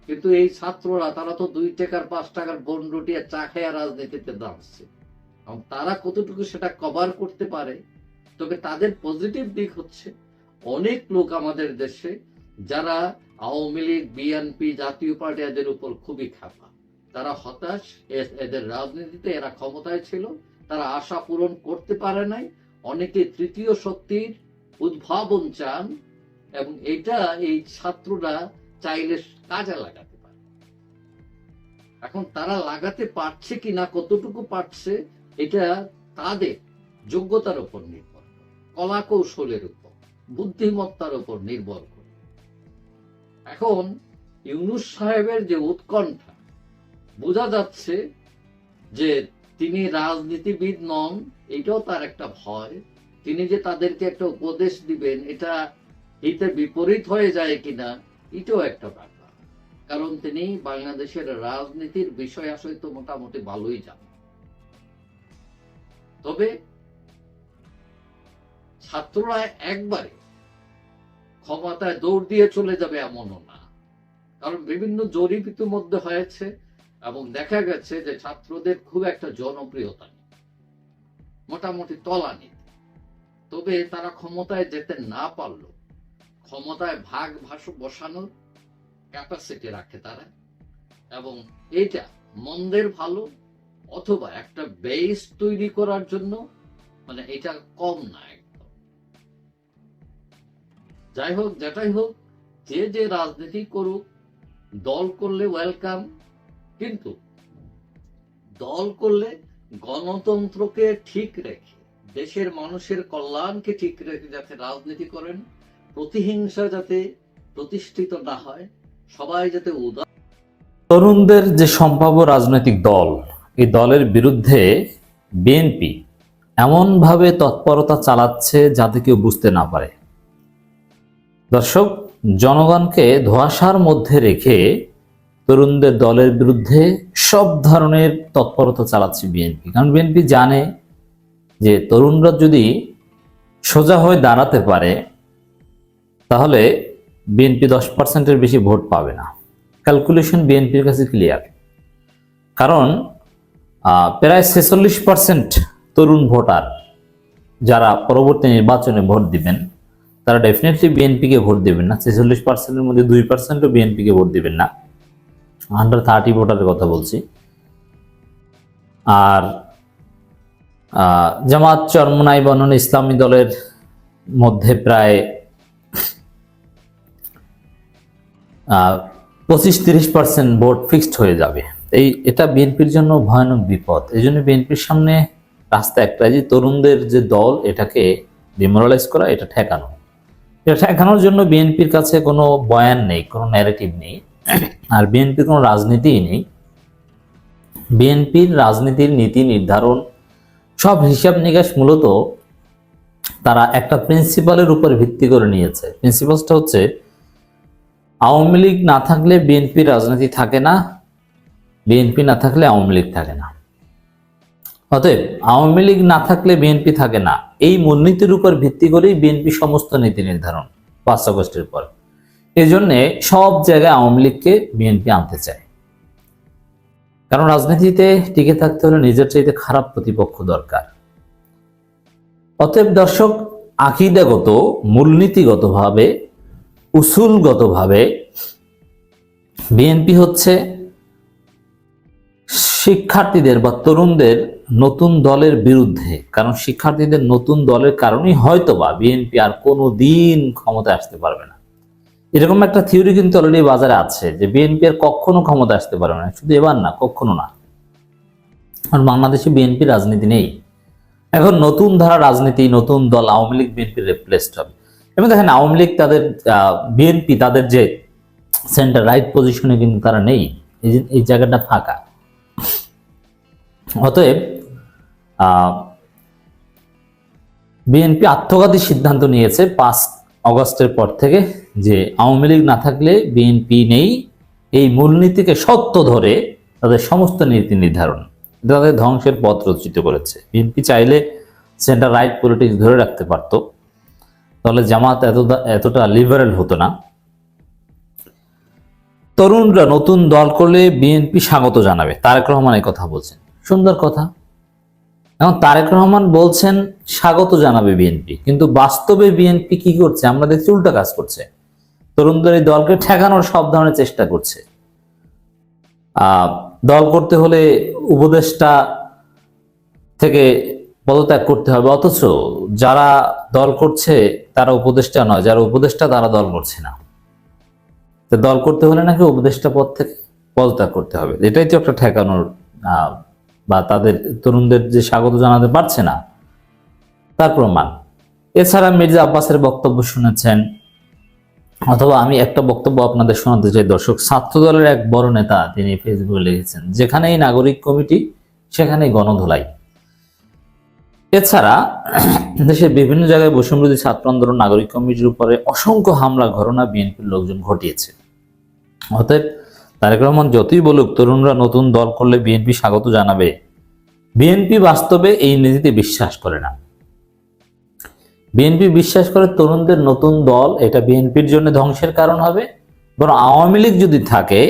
কিন্তু এই ছাত্ররা, তারা তো 2 টাকার 5 টাকার বন রুটি আর চা খেয়ে রাজনীতিতে দাঁড়াচ্ছে, এবং তারা কতটুকু সেটা কভার করতে পারে। তবে তাদের পজিটিভ দিক হচ্ছে অনেক লোক আমাদের দেশে যারা আওয়ামী লীগ, বিএনপি, জাতীয় পার্টি এদের উপর খুবই খাপা, তারা হতাশ। এদের রাজনীতিতে এরা ক্ষমতায় ছিল, তারা আশা পূরণ করতে পারে নাই। অনেকে তৃতীয় শক্তির উদ্ভাবন চান, এবং এটা এই ছাত্ররা চাইলে কাজে লাগাতে পারে। এখন তারা লাগাতে পারছে কিনা, কতটুকু পারছে, এটা তাদের যোগ্যতার উপর নির্ভর করে, কলা কৌশলের উপর, বুদ্ধিমত্তার উপর নির্ভর করে। এখন ইউনূস সাহেবের যে উৎকণ্ঠা, বোঝা যাচ্ছে যে তিনি রাজনীতিবিদ নন, এটাও তার একটা ভয়। তিনি যে তাদেরকে একটা উপদেশ দিবেন, এটা হিতে বিপরীত হয়ে যায় কিনা, এটাও একটা ব্যাপার। কারণ তিনি বাংলাদেশের রাজনীতির বিষয় আসলে তো মোটামুটি ভালোই জানেন। তবে ছাত্ররা একবারে ক্ষমতায় দৌড় দিয়ে চলে যাবে এমনও না, কারণ বিভিন্ন জরিপ ইতিমধ্যে হয়েছে এবং দেখা গেছে যে ছাত্রদের খুব একটা জনপ্রিয়তা নেই, মোটামুটি তলানি। তবে তারা ক্ষমতায় যেতে না পারলো, ক্ষমতায় ভাগ বসানোর ক্যাপাসিটি রাখে তারা, এবং এটা মন্দের ভালো অথবা একটা বেস তৈরি করার জন্য, মানে এটা কম না একদম। যাই হোক, যেটাই হোক, যে যে রাজনীতি করুক, দল করলে ওয়েলকাম, কিন্তু দল করলে গণতন্ত্রকে ঠিক রেখে, দেশের মানুষের কল্যাণকে ঠিক রেখে যাতে রাজনীতি করেন, প্রতিহিংসা যাতে প্রতিষ্ঠিত না হয়, সবাই যাতে তরুণদের যে সম্ভাব্য রাজনৈতিক দল, এই দলের বিরুদ্ধে বিএনপি এমনভাবে তৎপরতা চালাচ্ছে যাতে কেউ বুঝতে না পারে। দর্শক, জনগণকে ধোঁয়াশার মধ্যে রেখে তরুণদের দলের বিরুদ্ধে সব ধরনের তৎপরতা চালাচ্ছে বিএনপি। কারণ বিএনপি জানে যে তরুণরা যদি সোজা হয়ে দাঁড়াতে পারে তাহলে বিএনপি 10%-এর বেশি ভোট পাবে না। ক্যালকুলেশন বিএনপির কাছে ক্লিয়ার। কারণ প্রায় 46% তরুণ ভোটার যারা পরবর্তী নির্বাচনে ভোট দিবেন, তারা ডেফিনেটলি বিএনপিকে ভোট দিবেন না। 46%-এর মধ্যে 2%-ও বিএনপিকে ভোট দিবেন না। 130 ভোটারের কথা বলছি। আর জামাত, চরমোনাই, বনানী ইসলামী দলের মধ্যে প্রায় 25-30% ভোট ফিক্সড হয়ে যাবে। এটা বিএনপির জন্য ভয়ানক বিপদ। এই জন্য বিএনপির সামনে রাস্তা একটাই, যে তরুণদের যে দল এটাকে ডিমোরালাইজ করা, এটা ঠেকানো। এটা ঠেকানোর জন্য বিএনপির কাছে কোনো বয়ান নেই, কোনো ন্যারেটিভ নেই, আর বিএনপির কোনো রাজনীতিই নেই। বিএনপির রাজনীতির নীতি নির্ধারণ সব হিসাব নিকাশ মূলত তারা একটা প্রিন্সিপালের উপর ভিত্তি করে নিয়েছে। প্রিন্সিপালটা হচ্ছে আওয়ামী লীগ না থাকলে বিএনপি রাজনীতি থাকে না, বিএনপি না থাকলে আওয়ামী লীগ থাকে না। অতএব আওয়ামী লীগ না থাকলে বিএনপি থাকে না, এই মূলনীতির উপর ভিত্তি করেই বিএনপি সমস্ত নীতি নির্ধারণ 5 আগস্টের পর। এই জন্যে সব জায়গায় আওয়ামী লীগকে বিএনপি আনতে চায়, কারণ রাজনীতিতে টিকে থাকতে হলে নিজের চাইতে খারাপ প্রতিপক্ষ দরকার। অতএব দর্শক, আকীদাগত মূলনীতিগতভাবে উসুলগতভাবে বিএনপি হচ্ছে শিক্ষার্থীদের বা তরুণদের নতুন দলের বিরুদ্ধে। কারণ শিক্ষার্থীদের নতুন দলের কারণেই হয়তোবা বিএনপি আর কোনো দিন ক্ষমতায় আসতে পারবে না। এরকম একটা থিওরি কিন্তু অলরেডি বাজারে আছে যে বিএনপি আর কখনো ক্ষমতা আসতে পারবে না, শুধু এবার না, কখনো না। আর বাংলাদেশে বিএনপি রাজনীতি নেই, এখন নতুন ধারা রাজনীতি, নতুন দল আওয়ামী লীগ বিএনপি রিপ্লেসড হবে। এবং দেখেন আওয়ামী লীগ তাদের বিএনপি তাদের যে সেন্টার রাইট পজিশনে কিন্তু তারা নেই, এই জায়গাটা ফাঁকা। অতএব বিএনপি আত্মঘাতী সিদ্ধান্ত নিয়েছে 5 আগস্টের পর থেকে যে আওয়ামী লীগ না থাকলে বিএনপি নেই। এই মূলনীতিকে সত্য ধরে তাদের সমস্ত নীতি নির্ধারণ তাদের ধ্বংসের পথ রচিত করেছে। বিএনপি চাইলে সেন্টার রাইট পলিটিক্স ধরে রাখতে পারত, তাহলে জামাত এতটা লিবারেল হতো না। তরুণরা নতুন দল করলে বিএনপি স্বাগত জানাবে, তারেক রহমান এই কথা বলছেন, সুন্দর কথা। এখন তারেক রহমান বলছেন স্বাগত জানাবে বিএনপি, কিন্তু বাস্তবে বিএনপি কি করছে আমরা দেখছি, উল্টা কাজ করছে। তরুণদের এই দলকে ঠেকানোর সব ধরনের চেষ্টা করছে। দল করতে হলে উপদেষ্টা থেকে পদত্যাগ করতে হবে, অথচ যারা দল করছে তারা উপদেষ্টা নয়, যারা উপদেষ্টা তারা দল করছে না। দল করতে হলে নাকি উপদেষ্টা পদ থেকে পদত্যাগ করতে হবে, এটাই তো একটা ঠেকানোর বা তাদের তরুণদের যে স্বাগত জানাতে পারছে না তার প্রমাণ। এছাড়া মির্জা আব্বাসের বক্তব্য শুনেছেন, অথবা আমি একটা বক্তব্য আপনাদের শোনাতে চাই দর্শক। ছাত্র দলের এক বড় নেতা তিনি ফেসবুকে লিখেছেন, যেখানেই নাগরিক কমিটি সেখানেই গণধোলাই। এছাড়া দেশের বিভিন্ন জায়গায় বৈষম্যবিরোধী ছাত্র আন্দোলন, নাগরিক কমিটির উপরে অসংখ্য হামলা ঘটনা বিএনপির লোকজন ঘটিয়েছে। অতএব তারেক রহমান যতই বলুক তরুণরা নতুন দল করলে বিএনপি স্বাগত জানাবে, বিএনপি বাস্তবে এই নীতিতে বিশ্বাস করে না। বিএনপি বিশ্বাস করে তরুণদের নতুন দল এটা বিএনপির জন্য ধ্বংসের কারণ হবে, বরং আওয়ামী লীগ যদি থাকে,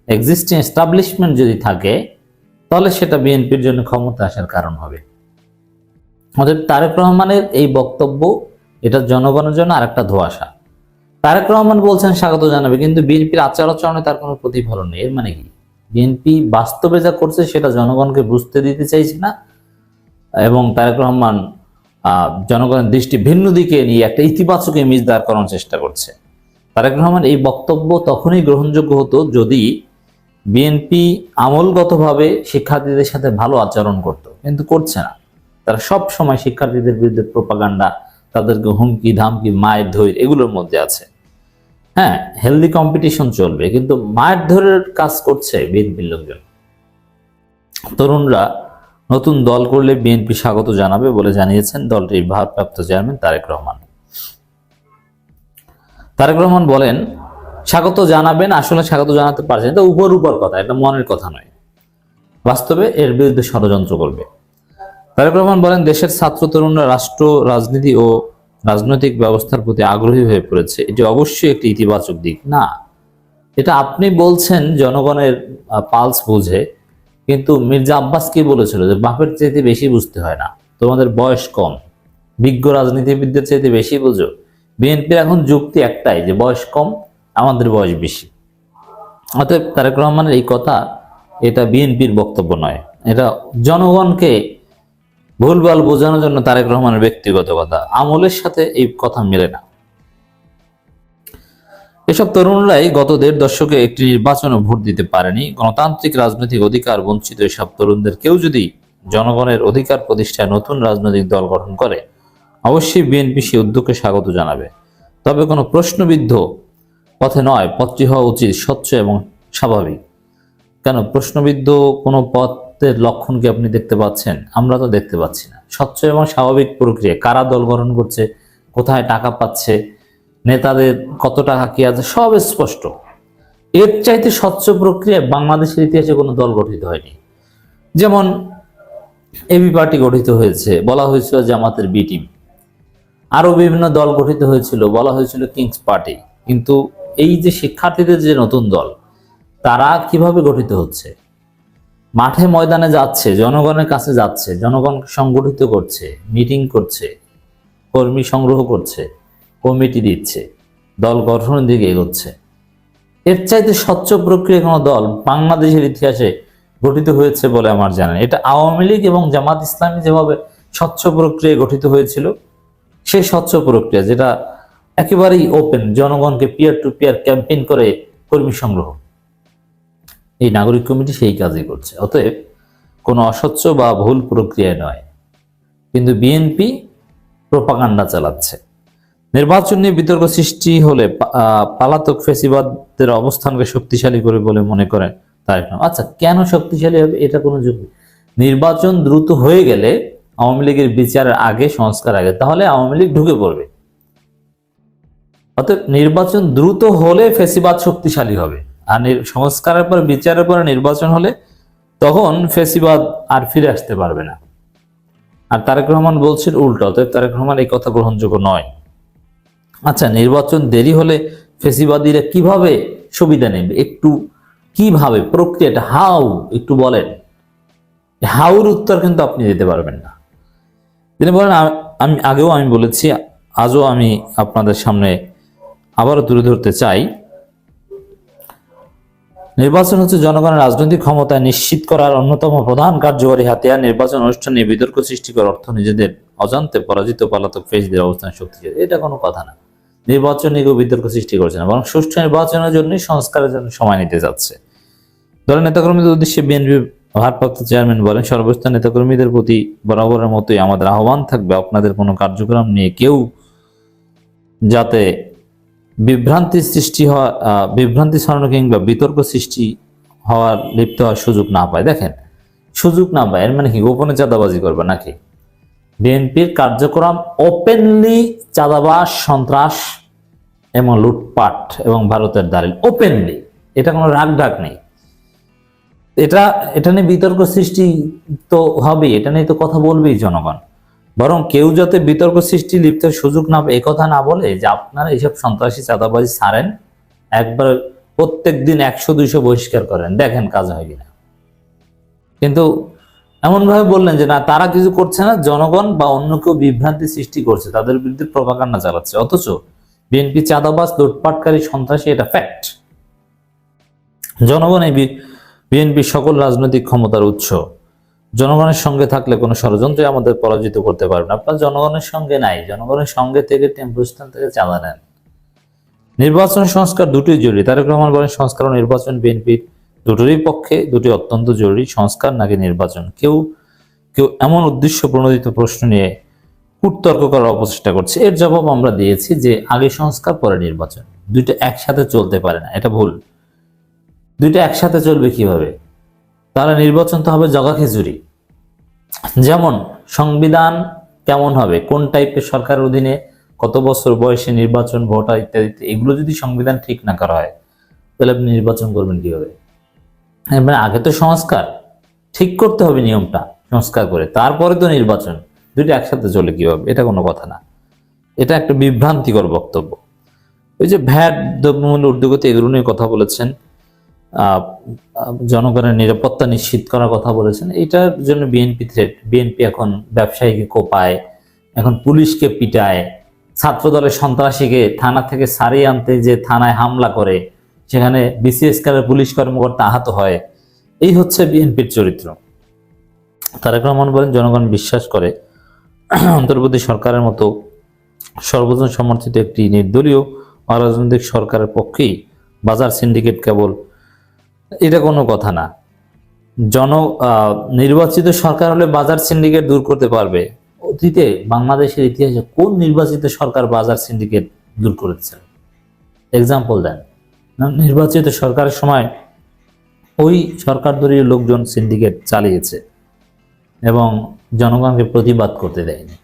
এক্সিস্টিং এস্টাবলিশমেন্ট যদি থাকে, তাহলে সেটা বিএনপির জন্য ক্ষমতা আসার কারণ হবে। অতএব তারেক রহমানের এই বক্তব্য এটা জনগণের জন্য আরেকটা ধোঁয়াশা। তারেক রহমান বলছেন স্বাগত জানাবে, কিন্তু বিএনপির আচার আচরণে তার কোনো প্রতিফলন নেই। এর মানে কি? বিএনপি বাস্তবে যা করছে সেটা জনগণকে বুঝতে দিতে চাইছে না, এবং তারেক রহমান জনগণের দৃষ্টি ভিন্ন দিকে নিয়ে একটা ইতিবাচক ইমেজ দাঁড় করানোর চেষ্টা করছে। তারেক রহমান এই বক্তব্য তখনই গ্রহণযোগ্য হতো যদি বিএনপি আমলগতভাবে শিক্ষার্থীদের সাথে ভালো আচরণ করত, কিন্তু করছে না। তারা সব সময় শিক্ষার্থীদের বিরুদ্ধে প্রোপাগান্ডা, তাদেরকে হুমকি ধামকি, মায়ের ধৈর্য এগুলোর মধ্যে আছে। হ্যাঁ, হেলদি কম্পিটিশন চলবে, কিন্তু মায়ের ধৈর্যের কাজ করছে বিএনপির লোকজন। তরুণরা নতুন দল করলে বিএনপি স্বাগত জানাবে বলে জানিয়েছেন দলটির ভারপ্রাপ্ত চেয়ারম্যান তারেক রহমান। তারেক রহমান বলেন স্বাগত জানাবেন, আসলে স্বাগত জানাতে পারছেন, এটা উপর কথা, এটা মনের কথা নয়, বাস্তবে এর বিরুদ্ধে ষড়যন্ত্র করবে। তারেক রহমান বলেন দেশের ছাত্র তরুণরা রাষ্ট্র রাজনীতি ও রাজনৈতিক ব্যবস্থার প্রতি আগ্রহী হয়ে পড়েছে, এটি অবশ্যই একটি ইতিবাচক দিক না। এটা আপনি বলছেন জনগণের পালস বুঝে, কিন্তু মির্জা আব্বাস কি বলেছিল যে বাপের চাইতে বেশি বুঝতে হয় না, তোমাদের বয়স কম, বিজ্ঞ রাজনীতিবিদদের চাইতে বেশি বুঝো। বিএনপির এখন যুক্তি একটাই যে বয়স কম, আমাদের বয়স বেশি। অতএব তারেক রহমানের এই কথা এটা বিএনপির বক্তব্য নয়, এটা জনগণকে ভুলভাল বোঝানোর জন্য তারেক রহমানের ব্যক্তিগত কথা, আমলের সাথে এই কথা মেলে না। এসব তরুণরাই গত 1.5 দশকে একটি নির্বাচনে ভোট দিতে পারেনি। গণতান্ত্রিক রাজনৈতিক অধিকার বঞ্চিত এসব তরুণদের কেউ যদি জনগণের অধিকার প্রতিষ্ঠায় নতুন রাজনৈতিক দল গঠন করে, অবশ্যই বিএনপি সেই উদ্যোগকে স্বাগত জানাবে। তবে কোনো প্রশ্নবিদ্ধ পথে নয়, পথটি হওয়া উচিত স্বচ্ছ এবং স্বাভাবিক। কেন প্রশ্নবিদ্ধ কোনো পথের লক্ষণ কি আপনি দেখতে পাচ্ছেন? আমরা তো দেখতে পাচ্ছি না। স্বচ্ছ এবং স্বাভাবিক প্রক্রিয়া, কারা দল গঠন করছে, কোথায় টাকা পাচ্ছে, নেতাদের কত টাকা কি আছে, সব স্পষ্ট। এর চাইতে স্বচ্ছ প্রক্রিয়ায় বাংলাদেশের ইতিহাসে কোনো দল গঠিত হয়নি। যেমন এবি পার্টি গঠিত হয়েছে, বলা হয়েছিল জামাতের বি টিম। আরো বিভিন্ন দল গঠিত হয়েছিল, বলা হয়েছিল কিংস পার্টি। কিন্তু এই যে শিক্ষার্থীদের যে নতুন দল, তারা কিভাবে গঠিত হচ্ছে? মাঠে ময়দানে যাচ্ছে, জনগণের কাছে যাচ্ছে, জনগণকে সংগঠিত করছে, মিটিং করছে, কর্মী সংগ্রহ করছে, কমিটি দিচ্ছে, দল গঠনের দিকে এগোচ্ছে। এর চাইতে স্বচ্ছ প্রক্রিয়া কোনো দল বাংলাদেশের ইতিহাসে গঠিত হয়েছে বলে আমার জানা নেই। এটা আওয়ামী লীগ এবং জামাত ইসলামী যেভাবে স্বচ্ছ প্রক্রিয়ায় গঠিত হয়েছিল, সেই স্বচ্ছ প্রক্রিয়া যেটা একেবারেই ওপেন, জনগণকে পিয়ার টু পিয়ার ক্যাম্পেইন করে কর্মী সংগ্রহ, এই নাগরিক কমিটি সেই কাজই করছে। অতএব কোনো অস্বচ্ছ বা ভুল প্রক্রিয়া নয়। কিন্তু বিএনপি প্রোপাগান্ডা চালাচ্ছে। নির্বাচন নিয়ে বিতর্ক সৃষ্টি হলে পালাতক ফ্যাসিবাদদের অবস্থানকে শক্তিশালী করে বলে মনে করেন তারেক রহমান। আচ্ছা, কেন শক্তিশালী হবে? এটা কোনো যুক্তি। নির্বাচন দ্রুত হয়ে গেলে আওয়ামী লীগের বিচারের আগে, সংস্কার আগে, তাহলে আওয়ামী লীগ ঢুকে পড়বে। অতএব নির্বাচন দ্রুত হলে ফ্যাসিবাদ শক্তিশালী হবে, আর সংস্কারের পর, বিচারের পরে নির্বাচন হলে তখন ফ্যাসিবাদ আর ফিরে আসতে পারবে না। আর তারেক রহমান বলছেন উল্টো। অতএব তারেক রহমান এই কথা গ্রহণযোগ্য নয়। আচ্ছা, নির্বাচন দেরি হলে ফ্যাসিবাদীরা কিভাবে সুবিধা নেবে? একটু কিভাবে প্রক্রিয়াটা, হাউ, একটু বলেন। হাউর উত্তর কিন্তু আপনি দিতে পারবেন না। তিনি বলেন, আমি আগেও আমি বলেছি, আজও আমি আপনাদের সামনে আবারও তুলে ধরতে চাই, নির্বাচন হচ্ছে জনগণের রাজনৈতিক ক্ষমতা নিশ্চিত করার অন্যতম প্রধান কার্যকরী হাতিয়ার। নির্বাচন অনুষ্ঠানে বিতর্ক সৃষ্টি করার অর্থ নিজেদের অজান্তে পরাজিত পালাতক ফেসিদের অবস্থান শক্তিশালী। এটা কোনো কথা না। নির্বাচন নিয়ে বিতর্ক সৃষ্টি করছে না, বরং সুষ্ঠু নির্বাচনের জন্য, সংস্কারের জন্য সময় নিতে যাচ্ছে। দলের নেতাকর্মীদের উদ্দেশ্যে বিএনপি ভারপ্রাপ্ত চেয়ারম্যান বলেন, সর্বস্তরের নেতাকর্মীদের প্রতি বরাবরের মতোই আমাদের আহ্বান থাকবে, আপনাদের কোনো কার্যক্রম নিয়ে কেউ যাতে বিভ্রান্তি ছড়ানো কিংবা বিতর্ক সৃষ্টি হওয়ার, লিপ্ত হওয়ার সুযোগ না পায়। দেখেন, সুযোগ না পায় এর মানে কি গোপনে চাঁদাবাজি করবে নাকি? বিএনপির কার্যক্রম ওপেনলি চাঁদাবাজ, সন্ত্রাস এবং লুটপাট এবং ভারতের দালালি, ওপেনলি। এটা কোনো রাগ ঢাক নেই। এটা নিয়ে বিতর্ক সৃষ্টি তো হবে, এটা নিয়ে তো কথা বলবেই জনগণ। বরং কেউ যাতে বিতর্ক সৃষ্টি লিপ্ত সুযোগ না পায়, কথা না বলে যে আপনারা এইসব সন্ত্রাসী চাঁদাবাজি ছাড়েন, একবার প্রত্যেক দিন 100-200 বহিষ্কার করেন, দেখেন কাজ হয় কিনা। কিন্তু এমন ভাবে বললেন যে না, তারা কিছু করছে না, জনগণ বা অন্য কেউ বিভ্রান্তি সৃষ্টি করছে, তাদের বিরুদ্ধে প্রপাগান্ডা চালাচ্ছে। অথচ বিএনপি চাঁদাবাজ, লুটপাটকারী, সন্ত্রাসী, এটা ফ্যাক্ট। জনগণ এই বিএনপি সকল রাজনৈতিক ক্ষমতার উৎস। জনগণের সঙ্গে থাকলে কোনো ষড়যন্ত্রে আমাদের পরাজিত করতে পারবে না। আপনার জনগণের সঙ্গে নাই, জনগণের সঙ্গে থেকে টেম্পো স্ট্যান্ড থেকে চাঁদা নেন। নির্বাচন সংস্কার দুটোই জরুরি। তারেক রহমান বলেন, সংস্কার ও নির্বাচন বিএনপির দুটোরই পক্ষে, দুটি অত্যন্ত জরুরি। সংস্কার নাকি নির্বাচন? কেউ এমন উদ্দেশ্য প্রণোদিত প্রশ্ন নিয়ে কূটতর্ক করার অপচেষ্টা করছে। এর জবাব আমরা দিয়েছি যে আগে সংস্কার পরে নির্বাচন, দুইটা একসাথে চলতে পারে না, এটা ভুল। দুইটা একসাথে চলবে কিভাবে? তাহলে নির্বাচন তো হবে জগা খিচুড়ি। যেমন সংবিধান কেমন হবে, কোন টাইপের সরকারের অধীনে, কত বছর বয়সে নির্বাচন, ভোটার ইত্যাদি, এগুলো যদি সংবিধান ঠিক না করা হয়, তাহলে আপনি নির্বাচন করবেন কিভাবে? মানে আগে তো সংস্কার ঠিক করতে হবে, নিয়মটা সংস্কার করে, তারপরে তো নির্বাচন। দুইটা একসাথে চলে কিভাবে? এটা কোনো কথা না। এটা একটা বিভ্রান্তিকর বক্তব্য। ওই যে ভ্যাট, দ্রব্যমূল্য ঊর্ধ্বগতি, এগুলো নিয়ে কথা বলেছেন, জনগণের নিরাপত্তা নিশ্চিত করার কথা বলেছেন। এটার জন্য বিএনপি এখন ব্যবসায়ীকে কোপায়, এখন পুলিশকে পিটায়, ছাত্রদলের সন্ত্রাসীকে থানা থেকে সারিয়ে আনতে যে থানায় হামলা করে, সেখানে বিসিএস কারের পুলিশ কর্মকর্তা আহত হয়। এই হচ্ছে বিএনপির চরিত্র। তারেক রহমান বলেন, জনগণ বিশ্বাস করে অন্তর্বর্তী সরকারের মতো সর্বজন সমর্থিত একটি নির্দলীয় অরাজনৈতিক সরকারের পক্ষেই বাজার সিন্ডিকেট কেবল, এটা কোনো কথা না। নির্বাচিত সরকার হলে বাজার সিন্ডিকেট দূর করতে পারবে। অতীতে বাংলাদেশের ইতিহাসে কোন নির্বাচিত সরকার বাজার সিন্ডিকেট দূর করেছে? এক্সাম্পল দেন। নির্বাচিত সরকারের সময় ওই সরকার দলীয় লোকজন সিন্ডিকেট চালিয়েছে এবং জনগণকে প্রতিবাদ করতে দেয়নি।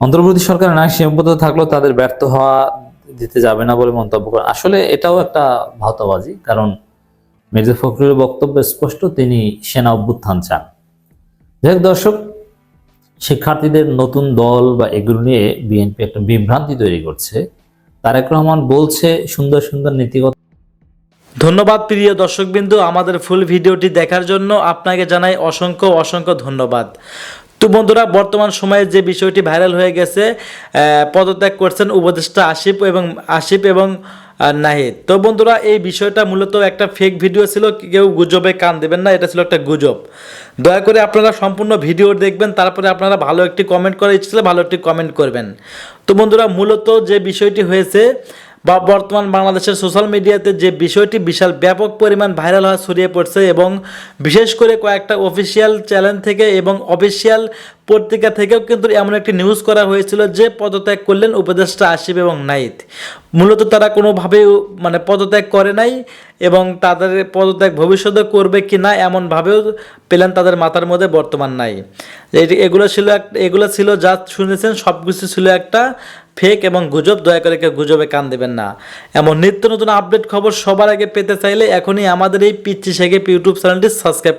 অন্তর্বর্তী সরকার না সীমাবদ্ধ থাকলেও তাদের ব্যর্থ হওয়া দিতে যাবে না বলে মন্তব্য করেন। আসলে এটাও একটা ভাওতাবাজি, কারণ মির্জা ফখরুলের বক্তব্য স্পষ্ট, তিনি সেনা অভ্যুত্থান চান। যাই হোক দর্শক, শিক্ষার্থীদের নতুন দল বা এগুলো নিয়ে বিএনপি একটা বিভ্রান্তি তৈরি করছে। তারেক রহমান বলছে সুন্দর সুন্দর নীতিগত। ধন্যবাদ প্রিয় দর্শকবৃন্দ, আমাদের ফুল ভিডিওটি দেখার জন্য আপনাকে জানাই অসংখ্য অসংখ্য ধন্যবাদ। তো বন্ধুরা, বর্তমান সময়ে যে বিষয়টি ভাইরাল হয়ে গেছে, পদত্যাগ করছেন উপদেষ্টা আসিফ এবং নাহিদ। তো বন্ধুরা, এই বিষয়টা মূলত একটা ফেক ভিডিও ছিল, কেউ গুজবে কান দেবেন না, এটা ছিল একটা গুজব। দয়া করে আপনারা সম্পূর্ণ ভিডিও দেখবেন, তারপরে আপনারা ভালো একটি কমেন্ট করার ইচ্ছে হলে ভালো একটি কমেন্ট করবেন। তো বন্ধুরা, মূলত যে বিষয়টি হয়েছে বা বর্তমান বাংলাদেশের সোশ্যাল মিডিয়াতে যে বিষয়টি বিশাল ব্যাপক পরিমাণ ভাইরাল হওয়া ছড়িয়ে পড়ছে, এবং বিশেষ করে কয়েকটা অফিসিয়াল চ্যানেল থেকে এবং অফিসিয়াল পত্রিকা থেকেও কিন্তু এমন একটি নিউজ করা হয়েছিল যে পদত্যাগ করলেন উপদেষ্টা আসিফ এবং নাহিদ। মূলত তারা কোনোভাবেই পদত্যাগ করে নাই, এবং তাদের পদত্যাগ ভবিষ্যতে করবে কি না এমনভাবেও প্ল্যান তাদের মাথার মধ্যে বর্তমান নাই। এগুলো ছিল যা শুনেছেন সব কিছু ছিল একটা ফেক এবং গুজব। দয়া করে কেউ গুজবে কান দেবেন না। এমন নিত্য নতুন আপডেট খবর সবার আগে পেতে চাইলে এখনই আমাদের এই পিচ্চি শেখে ইউটিউব চ্যানেলটি সাবস্ক্রাইব